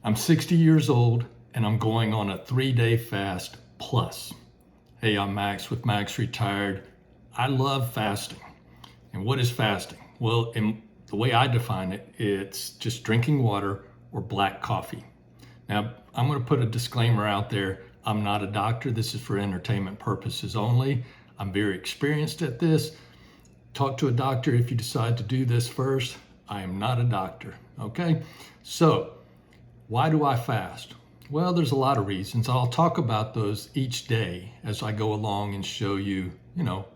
I'm 60 years old and I'm going on a 3-day fast plus. Hey, I'm Max with Max Retired. I love fasting. And what is fasting? Well, in the way I define it, it's just drinking water or black coffee. Now, I'm going to put a disclaimer out there. I'm not a doctor. This is for entertainment purposes only. I'm very experienced at this. Talk to a doctor if you decide to do this first. I am not a doctor, okay? So, why do I fast? Well, there's a lot of reasons. I'll talk about those each day as I go along and show you,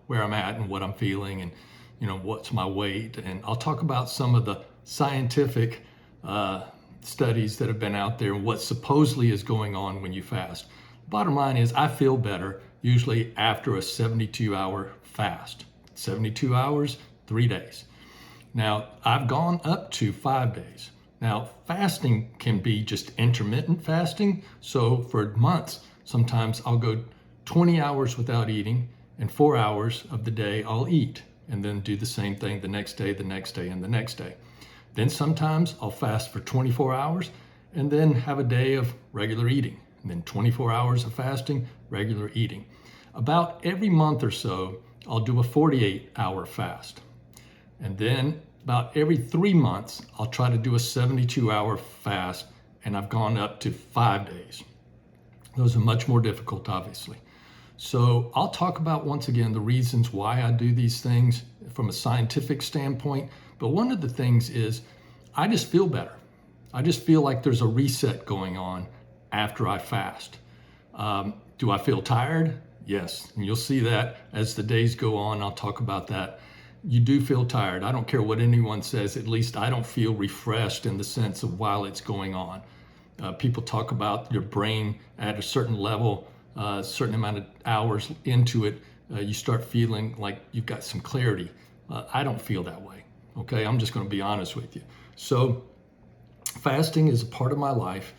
where I'm at and what I'm feeling and, what's my weight. And I'll talk about some of the scientific studies that have been out there and what supposedly is going on when you fast. Bottom line is I feel better usually after a 72-hour fast. 72 hours, 3 days. Now, I've gone up to 5 days. Now, fasting can be just intermittent fasting. So for months, sometimes I'll go 20 hours without eating and 4 hours of the day I'll eat and then do the same thing the next day, the next day, and the next day. Then sometimes I'll fast for 24 hours and then have a day of regular eating. And then 24 hours of fasting, regular eating. About every month or so, I'll do a 48-hour fast. And then about every 3 months, I'll try to do a 72-hour fast, and I've gone up to 5 days. Those are much more difficult, obviously. So I'll talk about, once again, the reasons why I do these things from a scientific standpoint. But one of the things is I just feel better. I just feel like there's a reset going on after I fast. Do I feel tired? Yes, and you'll see that as the days go on. I'll talk about that. You do feel tired. I don't care what anyone says. At least I don't feel refreshed in the sense of while it's going on. People talk about your brain at a certain level, a certain amount of hours into it, you start feeling like you've got some clarity. I don't feel that way. Okay, I'm just going to be honest with you. So fasting is a part of my life,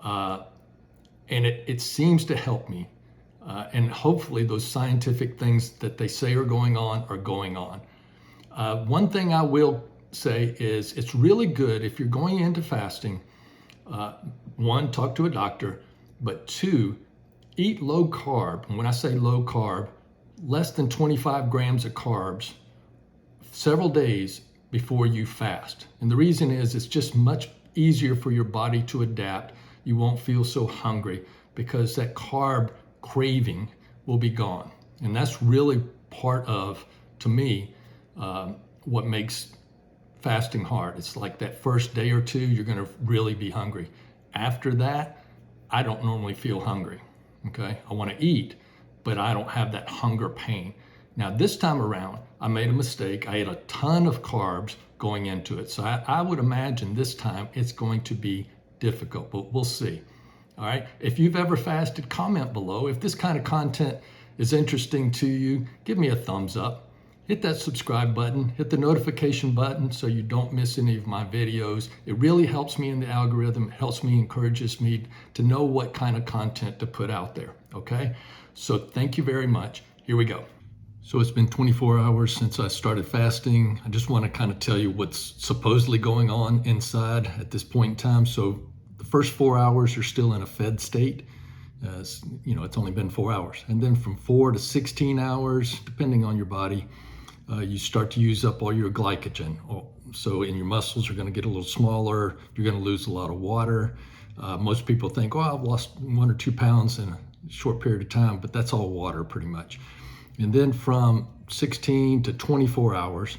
and it seems to help me. And hopefully those scientific things that they say are going on are going on. One thing I will say is it's really good if you're going into fasting, one, talk to a doctor, but two, eat low carb. And when I say low carb, less than 25 grams of carbs several days before you fast. And the reason is it's just much easier for your body to adapt. You won't feel so hungry because that carb craving will be gone. And that's really part of, to me, what makes fasting hard. It's like that first day or two, you're going to really be hungry. After that, I don't normally feel hungry. Okay, I want to eat, but I don't have that hunger pain. Now, this time around, I made a mistake. I ate a ton of carbs going into it. So I would imagine this time it's going to be difficult, but we'll see. All right, if you've ever fasted, comment below. If this kind of content is interesting to you, give me a thumbs up. Hit that subscribe button, hit the notification button so you don't miss any of my videos. It really helps me in the algorithm. It helps me, encourages me to know what kind of content to put out there, okay? So thank you very much. Here we go. So it's been 24 hours since I started fasting. I just want to kind of tell you what's supposedly going on inside at this point in time. So the first 4 hours, you're still in a fed state. It's only been 4 hours. And then from 4 to 16 hours, depending on your body, you start to use up all your glycogen. So and your muscles are going to get a little smaller. You're going to lose a lot of water. Most people think, I've lost 1 or 2 pounds in a short period of time, but that's all water pretty much. And then from 16 to 24 hours,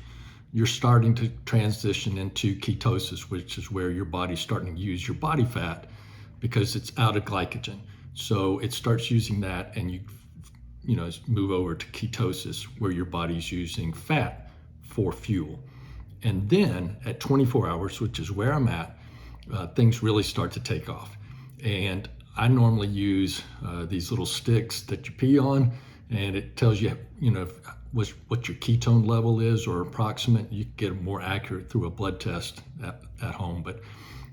you're starting to transition into ketosis, which is where your body's starting to use your body fat because it's out of glycogen. So it starts using that, and you move over to ketosis where your body's using fat for fuel. And then at 24 hours, which is where I'm at, things really start to take off. And I normally use these little sticks that you pee on, and it tells you, what your ketone level is or approximate. You can get it more accurate through a blood test at home, but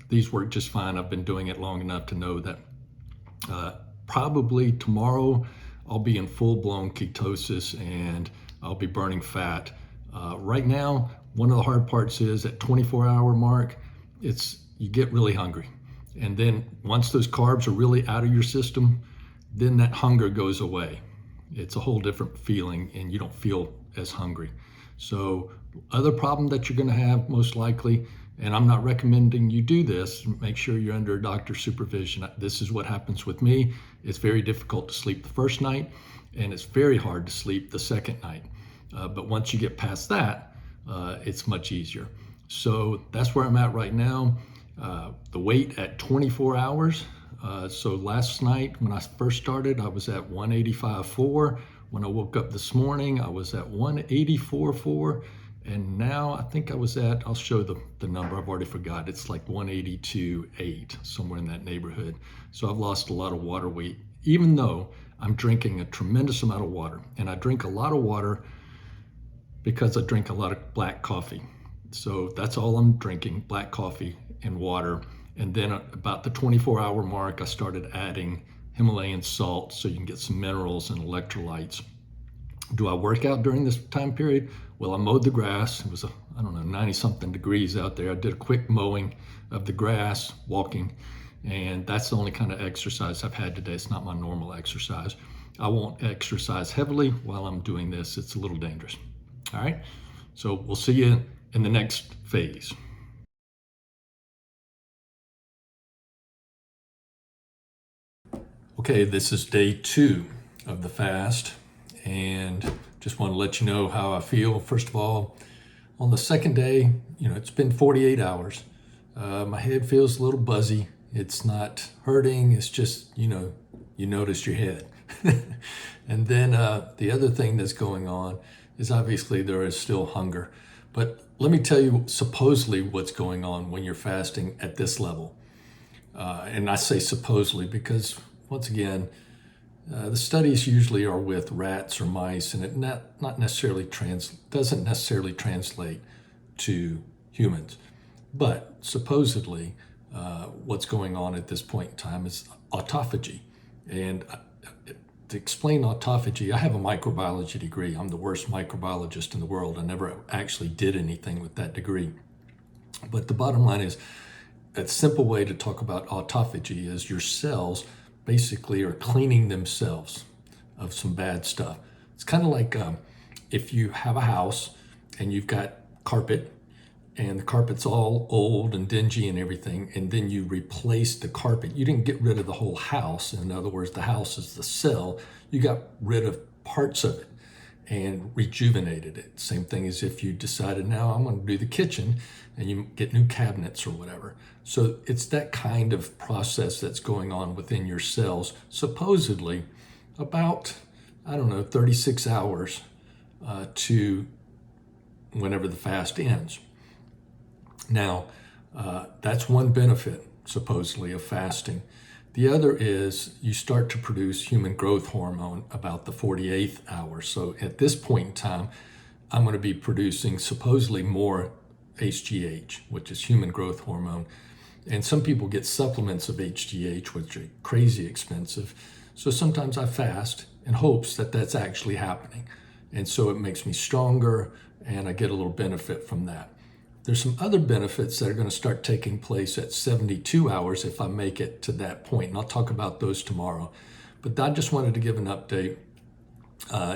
these work just fine. I've been doing it long enough to know that probably tomorrow I'll be in full-blown ketosis and I'll be burning fat. Right now, one of the hard parts is at 24-hour mark, you get really hungry. And then once those carbs are really out of your system, then that hunger goes away. It's a whole different feeling and you don't feel as hungry. So other problem that you're going to have most likely, and I'm not recommending you do this, make sure you're under doctor supervision. This is what happens with me. It's very difficult to sleep the first night and it's very hard to sleep the second night. But once you get past that, it's much easier. So that's where I'm at right now. The weight at 24 hours. So last night when I first started, I was at 185.4. When I woke up this morning, I was at 184.4. And now I think I was at, I'll show the number, I've already forgot. It's like 182.8, somewhere in that neighborhood. So I've lost a lot of water weight, even though I'm drinking a tremendous amount of water. And I drink a lot of water because I drink a lot of black coffee. So that's all I'm drinking, black coffee and water. And then about the 24-hour mark, I started adding Himalayan salt so you can get some minerals and electrolytes. Do I work out during this time period? Well, I mowed the grass. It was, 90-something degrees out there. I did a quick mowing of the grass, walking, and that's the only kind of exercise I've had today. It's not my normal exercise. I won't exercise heavily while I'm doing this. It's a little dangerous. All right, so we'll see you in the next phase. Okay, this is day 2 of the fast, and just want to let you know how I feel. First of all, on the second day, it's been 48 hours. My head feels a little buzzy. It's not hurting. It's just, you notice your head. And then the other thing that's going on is obviously there is still hunger. But let me tell you supposedly what's going on when you're fasting at this level. And I say supposedly because, once again, the studies usually are with rats or mice, and it not necessarily doesn't necessarily translate to humans. But supposedly, what's going on at this point in time is autophagy. And to explain autophagy, I have a microbiology degree. I'm the worst microbiologist in the world. I never actually did anything with that degree. But the bottom line is, a simple way to talk about autophagy is your cells basically are cleaning themselves of some bad stuff. It's kind of like if you have a house and you've got carpet and the carpet's all old and dingy and everything, and then you replace the carpet. You didn't get rid of the whole house. In other words, the house is the cell. You got rid of parts of it and rejuvenated it. Same thing as if you decided, now I'm going to do the kitchen, and you get new cabinets or whatever. So it's that kind of process that's going on within your cells, supposedly about, 36 hours to whenever the fast ends. Now, that's one benefit, supposedly, of fasting. The other is you start to produce human growth hormone about the 48th hour. So at this point in time, I'm going to be producing supposedly more HGH, which is human growth hormone. And some people get supplements of HGH, which are crazy expensive. So sometimes I fast in hopes that that's actually happening. And so it makes me stronger and I get a little benefit from that. There's some other benefits that are going to start taking place at 72 hours if I make it to that point. And I'll talk about those tomorrow. But I just wanted to give an update.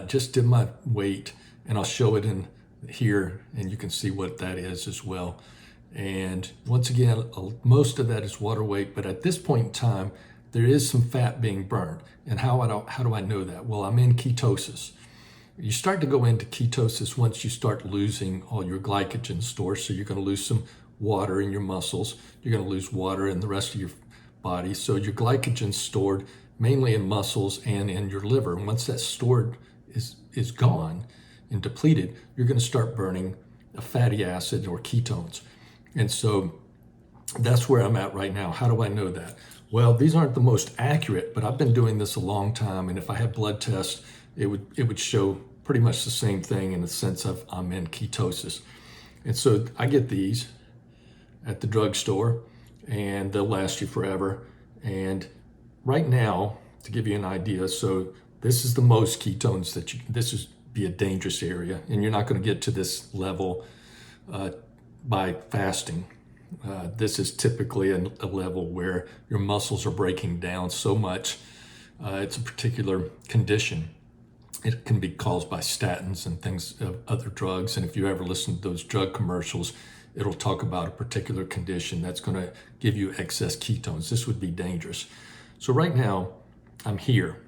Just did my weight, and I'll show it in here, and you can see what that is as well. And once again, most of that is water weight. But at this point in time, there is some fat being burned. And how do I know that? Well, I'm in ketosis. You start to go into ketosis once you start losing all your glycogen stores. So you're going to lose some water in your muscles. You're going to lose water in the rest of your body. So your glycogen stored mainly in muscles and in your liver. And once that's stored is gone and depleted, you're going to start burning a fatty acid or ketones. And so that's where I'm at right now. How do I know that? Well, these aren't the most accurate, but I've been doing this a long time. And if I had blood tests, it would show pretty much the same thing in the sense of I'm in ketosis. And so I get these at the drugstore and they'll last you forever. And right now, to give you an idea, so this is the most ketones this is be a dangerous area, and you're not going to get to this level by fasting. This is typically a level where your muscles are breaking down so much. It's a particular condition. It can be caused by statins and things, other drugs. And if you ever listen to those drug commercials, it'll talk about a particular condition that's going to give you excess ketones. This would be dangerous. So right now, I'm here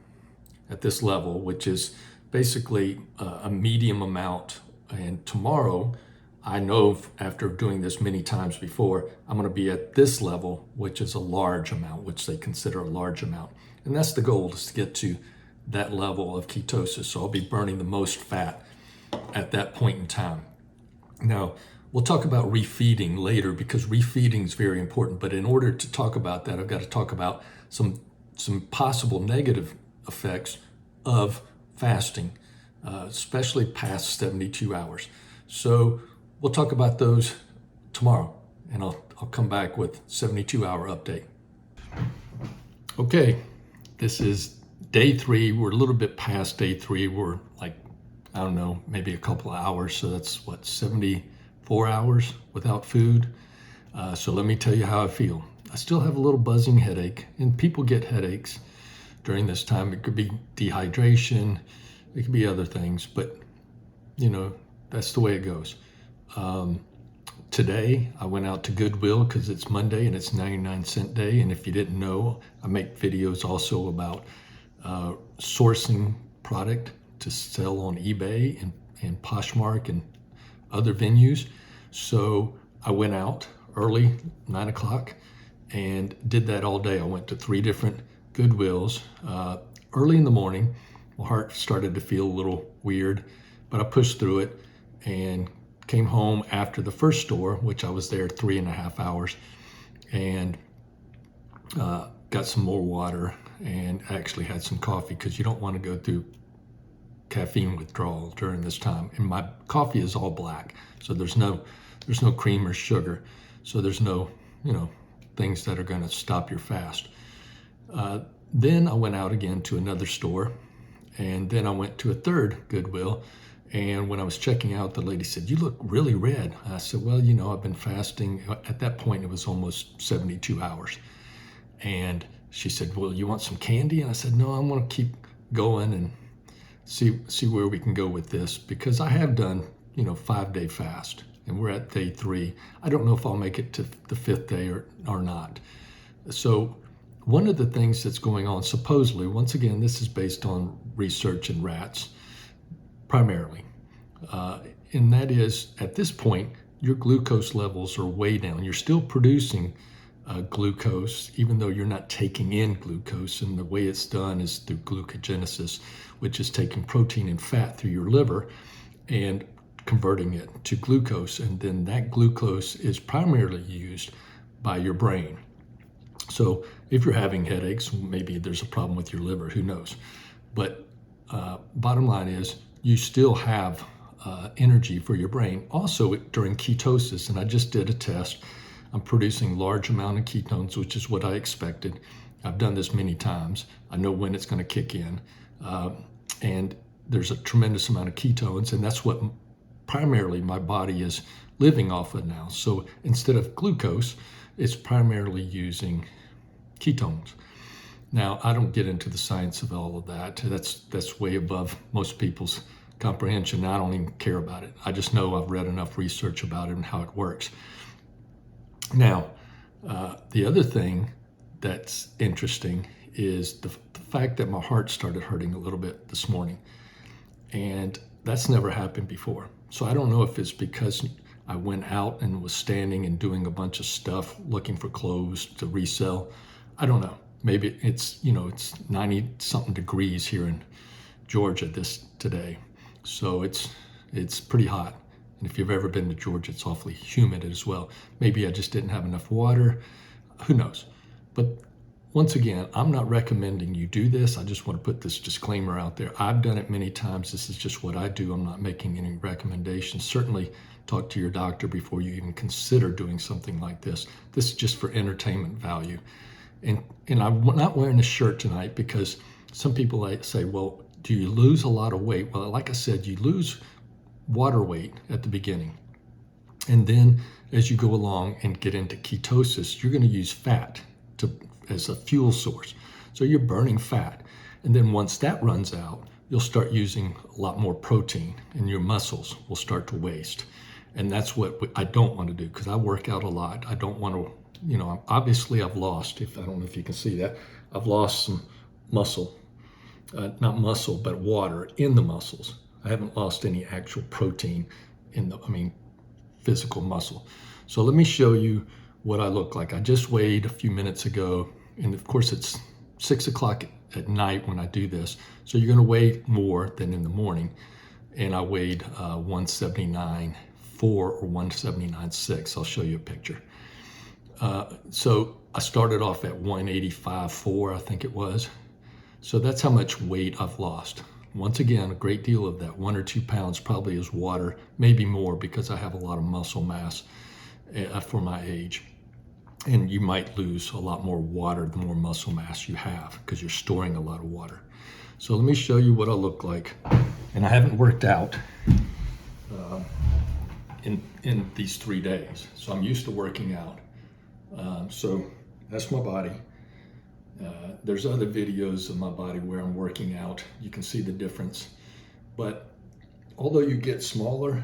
at this level, which is basically a medium amount. And tomorrow, I know after doing this many times before, I'm going to be at this level, which is a large amount, which they consider a large amount. And that's the goal, is to get to that level of ketosis. So I'll be burning the most fat at that point in time. Now, we'll talk about refeeding later, because refeeding is very important. But in order to talk about that, I've got to talk about some possible negative effects of fasting, especially past 72 hours. So we'll talk about those tomorrow, and I'll come back with 72-hour update. Okay, this is day 3. We're a little bit past day 3. We're like, I don't know, maybe a couple of hours. So that's what, 74 hours without food. So let me tell you how I feel. I still have a little buzzing headache, and people get headaches during this time. It could be dehydration, it could be other things, but that's the way it goes. Today I went out to Goodwill because it's Monday and it's 99-cent day. And if you didn't know, I make videos also about sourcing product to sell on eBay and Poshmark and other venues. So I went out early, 9 o'clock, and did that all day. I went to 3 different Goodwills. Early in the morning, my heart started to feel a little weird, but I pushed through it and came home after the first store, which I was there 3.5 hours, and got some more water and actually had some coffee, because you don't want to go through caffeine withdrawal during this time. And my coffee is all black, so there's no cream or sugar, so there's no things that are going to stop your fast. Then I went out again to another store, and then I went to a third Goodwill. And when I was checking out, the lady said, "You look really red." I said, "Well, I've been fasting." At that point, it was almost 72 hours. And she said, "Well, you want some candy?" And I said, "No, I'm going to keep going and see where we can go with this," because I have done, 5-day fast, and we're at day 3. I don't know if I'll make it to the 5th day or not. So one of the things that's going on, supposedly, once again, this is based on research in rats, primarily, and that is, at this point, your glucose levels are way down. You're still producing glucose, even though you're not taking in glucose, and the way it's done is through glucogenesis, which is taking protein and fat through your liver and converting it to glucose, and then that glucose is primarily used by your brain. So if you're having headaches, maybe there's a problem with your liver, who knows? But bottom line is, you still have energy for your brain. Also, during ketosis, and I just did a test, I'm producing large amount of ketones, which is what I expected. I've done this many times. I know when it's going to kick in. And there's a tremendous amount of ketones, and that's what primarily my body is living off of now. So instead of glucose, it's primarily using ketones. Now, I don't get into the science of all of that. That's way above most people's comprehension. I don't even care about it. I just know I've read enough research about it and how it works. Now, the other thing that's interesting is the fact that my heart started hurting a little bit this morning. And that's never happened before. So I don't know if it's because I went out and was standing and doing a bunch of stuff, looking for clothes to resell. I don't know. Maybe it's 90 something degrees here in Georgia today. So it's pretty hot. And if you've ever been to Georgia, it's awfully humid as well. Maybe I just didn't have enough water. Who knows? But once again, I'm not recommending you do this. I just want to put this disclaimer out there. I've done it many times. This is just what I do. I'm not making any recommendations. Certainly talk to your doctor before you even consider doing something like this. This is just for entertainment value. And I'm not wearing a shirt tonight because some people say, well, do you lose a lot of weight? Well, like I said, you lose water weight at the beginning. And then as you go along and get into ketosis, you're going to use fat as a fuel source. So you're burning fat. And then once that runs out, you'll start using a lot more protein and your muscles will start to waste. And that's what I don't want to do, because I work out a lot. I don't want to, obviously I've lost, I don't know if you can see that, I've lost some muscle, not muscle, but water in the muscles. I haven't lost any actual protein physical muscle. So let me show you what I look like. I just weighed a few minutes ago, and of course it's 6 o'clock at night when I do this. So you're gonna weigh more than in the morning. And I weighed 179.4 or 179.6. I'll show you a picture. So I started off at 185.4, I think it was. So that's how much weight I've lost. Once again, a great deal of that, 1 or 2 pounds probably is water, maybe more because I have a lot of muscle mass for my age. And you might lose a lot more water the more muscle mass you have, because you're storing a lot of water. So let me show you what I look like. And I haven't worked out in these 3 days. So I'm used to working out. So that's my body. There's other videos of my body where I'm working out. You can see the difference. But although you get smaller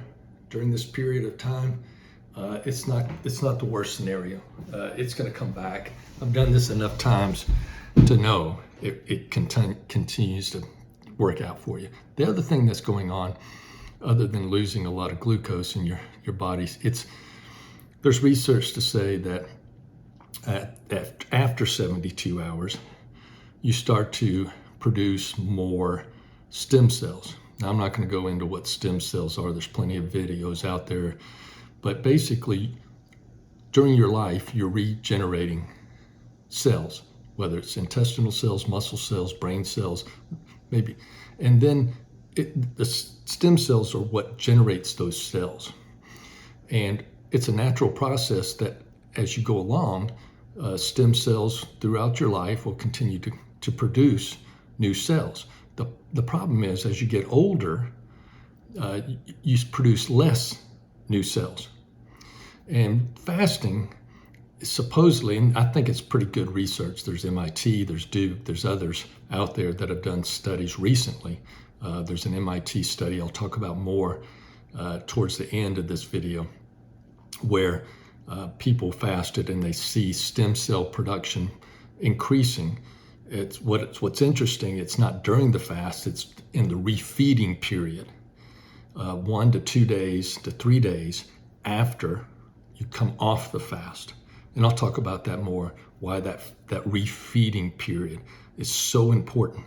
during this period of time, it's not the worst scenario. It's going to come back. I've done this enough times to know it continues to work out for you. The other thing that's going on, other than losing a lot of glucose in your body, there's research to say that after 72 hours, you start to produce more stem cells. Now, I'm not going to go into what stem cells are. There's plenty of videos out there. But basically, during your life, you're regenerating cells, whether it's intestinal cells, muscle cells, brain cells, maybe. And then the stem cells are what generates those cells. And it's a natural process that as you go along, stem cells throughout your life will continue to produce new cells. The problem is, as you get older, you produce less new cells. And fasting, supposedly, and I think it's pretty good research. There's MIT, there's Duke, there's others out there that have done studies recently. There's an MIT study I'll talk about more towards the end of this video, where people fasted and they see stem cell production increasing. What's interesting, it's not during the fast, it's in the refeeding period, 1 to 2 days to 3 days after you come off the fast. And I'll talk about that more, why that refeeding period is so important.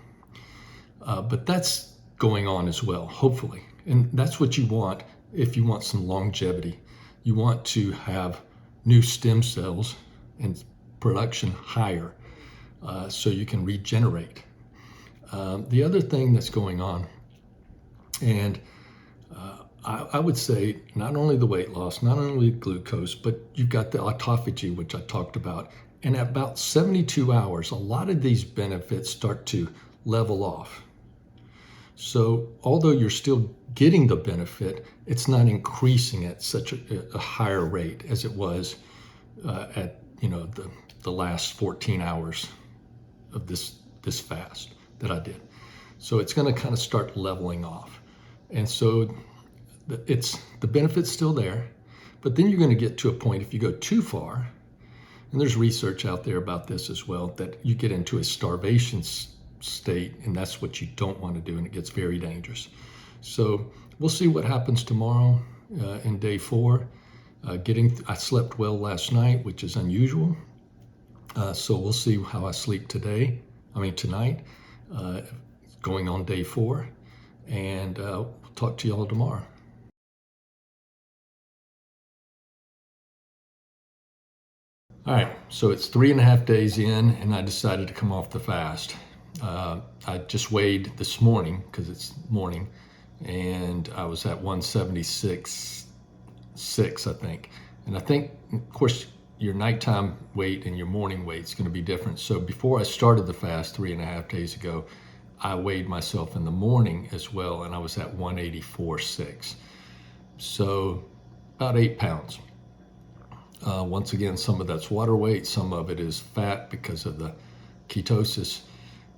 But that's going on as well, hopefully. And that's what you want if you want some longevity. You want to have new stem cells and production higher so you can regenerate. The other thing that's going on, and I would say not only the weight loss, not only glucose, but you've got the autophagy, which I talked about. And at about 72 hours, a lot of these benefits start to level off. So although you're still getting the benefit, it's not increasing at such a higher rate as it was at the last 14 hours of this fast that I did. So it's going to kind of start leveling off. And so the benefit's still there, but then you're going to get to a point, if you go too far, and there's research out there about this as well, that you get into a starvation state, and that's what you don't want to do, and it gets very dangerous. So we'll see what happens tomorrow in day 4. I slept well last night, which is unusual. So we'll see how I sleep tonight, going on day 4, and we'll talk to y'all tomorrow. All right, so it's 3.5 days in, and I decided to come off the fast. I just weighed this morning, because it's morning, and I was at 176.6, I think. And I think, of course, your nighttime weight and your morning weight is going to be different. So before I started the fast 3.5 days ago, I weighed myself in the morning as well, and I was at 184.6. So about 8 pounds. Once again, some of that's water weight, some of it is fat because of the ketosis.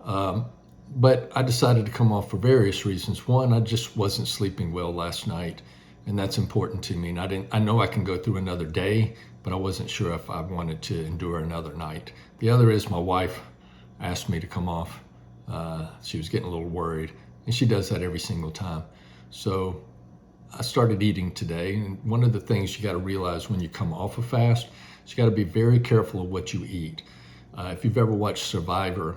But I decided to come off for various reasons. One, I just wasn't sleeping well last night, and that's important to me. And I know I can go through another day, but I wasn't sure if I wanted to endure another night. The other is my wife asked me to come off. She was getting a little worried, and she does that every single time. So I started eating today, and one of the things you got to realize when you come off a fast is you got to be very careful of what you eat. If you've ever watched Survivor,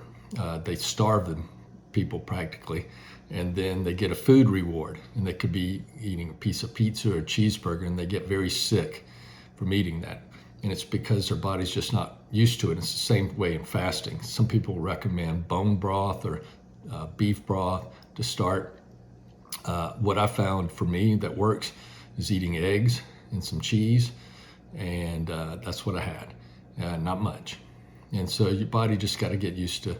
they starve them people practically, and then they get a food reward, and they could be eating a piece of pizza or a cheeseburger, and they get very sick from eating that. And it's because their body's just not used to it. It's the same way in fasting. Some people recommend bone broth or beef broth to start. What I found for me that works is eating eggs and some cheese, and that's what I had. Not much. And so your body just got to get used to,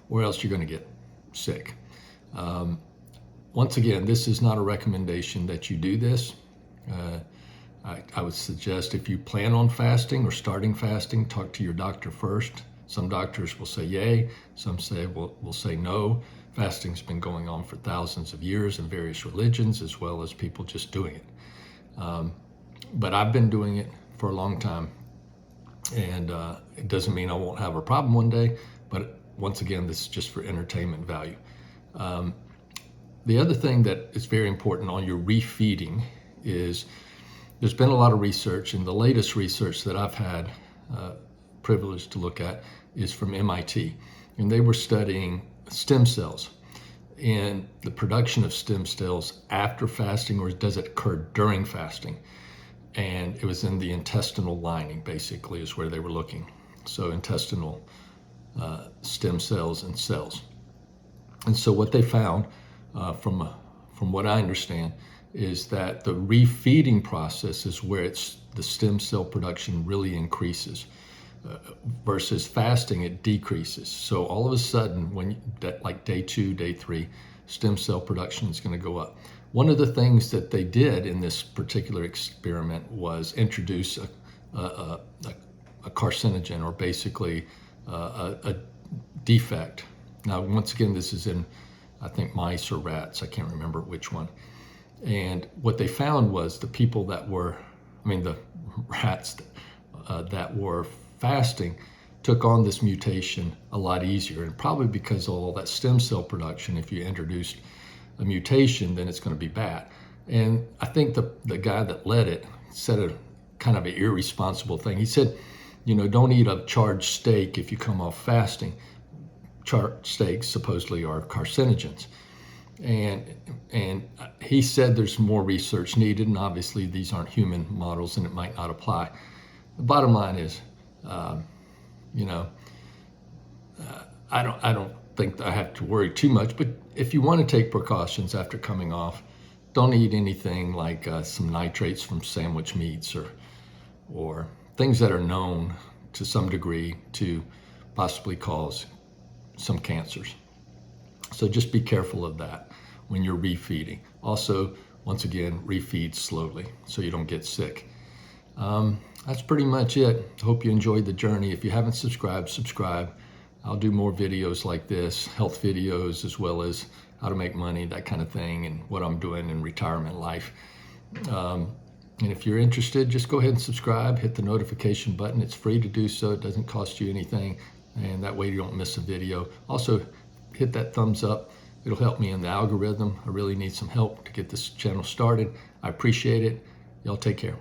or else you're going to get sick. Once again, this is not a recommendation that you do this. I would suggest if you plan on fasting or starting fasting, talk to your doctor first. Some doctors will say yay, some will say no. Fasting's been going on for thousands of years in various religions, as well as people just doing it. But I've been doing it for a long time, and it doesn't mean I won't have a problem one day, but once again, this is just for entertainment value. The other thing that is very important on your refeeding is there's been a lot of research, and the latest research that I've had privilege to look at is from MIT, and they were studying stem cells and the production of stem cells after fasting, or does it occur during fasting? And it was in the intestinal lining, basically, is where they were looking. So intestinal stem cells and cells. And so what they found, from what I understand, is that the refeeding process is where the stem cell production really increases. Versus fasting, it decreases. So all of a sudden, like day 2, day 3, stem cell production is going to go up. One of the things that they did in this particular experiment was introduce a carcinogen, or basically a defect. Now, once again, this is in, I think, mice or rats. I can't remember which one. And what they found was the people that were, the rats that were fasting took on this mutation a lot easier, and probably because of all that stem cell production. If you introduced a mutation, then it's going to be bad. And I think the guy that led it said a kind of an irresponsible thing. He said, don't eat a charred steak if you come off fasting. Charred steaks supposedly are carcinogens. And he said there's more research needed, and obviously these aren't human models and it might not apply. The bottom line is, I don't think I have to worry too much, but if you want to take precautions after coming off, don't eat anything like some nitrates from sandwich meats or things that are known to some degree to possibly cause some cancers. So just be careful of that when you're refeeding. Also, once again, refeed slowly so you don't get sick. That's pretty much it. Hope you enjoyed the journey. If you haven't subscribed, subscribe. I'll do more videos like this, health videos, as well as how to make money, that kind of thing, and what I'm doing in retirement life. And if you're interested, just go ahead and subscribe, hit the notification button. It's free to do so. It doesn't cost you anything, and that way you don't miss a video. Also, hit that thumbs up. It'll help me in the algorithm. I really need some help to get this channel started. I appreciate it. Y'all take care.